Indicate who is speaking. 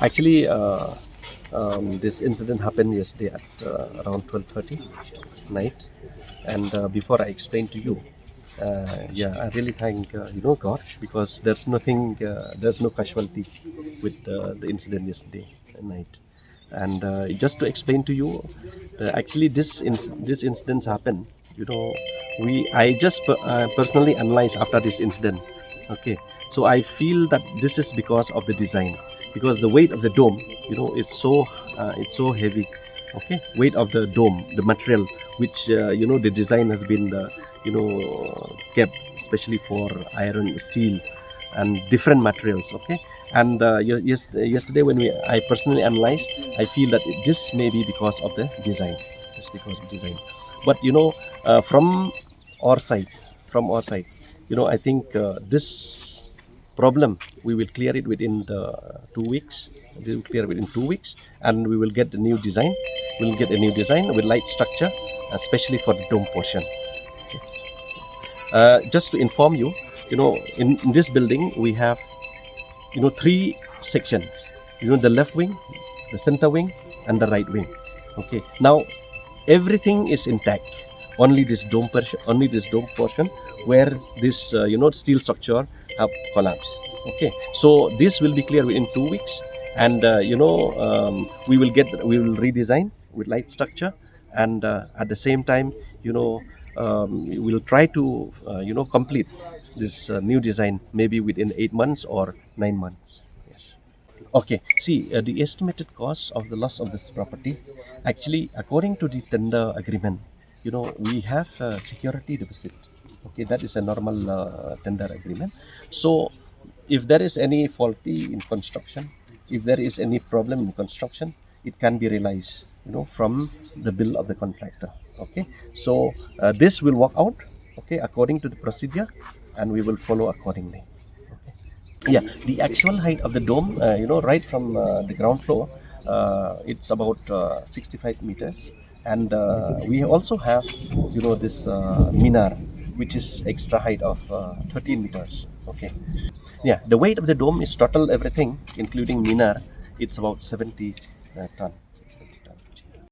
Speaker 1: Actually, this incident happened yesterday at around 12:30 night, and before I explain to you, yeah, I really thank God, because there's no casualty with the incident yesterday night. And just to explain to you, actually this incidents happened. I just personally analyzed after this incident. Okay, so I feel that this is because of the design, because the weight of the dome, is it's so heavy. Okay, weight of the dome, the material which the design has been kept especially for iron, steel, and different materials. Okay, and yesterday when I personally analyzed, I feel that this may be because of the design. It's because of design. But from our side, from our side, I think this problem we will clear it within the 2 weeks. We will clear within 2 weeks, and we will get a new design. We will get a new design with light structure, especially for the dome portion. Just to inform you, in this building we have three sections. The left wing, the center wing, and the right wing. Okay, now everything is intact, only this dome portion where this steel structure have collapsed. Okay, so this will be clear within 2 weeks, and we will redesign with light structure, and at the same time, we will try to complete this new design maybe within 8 months or 9 months. Yes. Okay, see, the estimated cost of the loss of this property, actually, according to the tender agreement, we have security deposit. Okay, that is a normal tender agreement. So, if there is any faulty in construction, if there is any problem in construction, it can be realized, from the bill of the contractor. Okay, so this will work out, okay, according to the procedure, and we will follow accordingly. Yeah, the actual height of the dome, right from the ground floor, it's about 65 meters, and we also have, this minar, which is extra height of 13 meters. Okay, yeah, the weight of the dome is total everything, including minar. It's about 70 ton.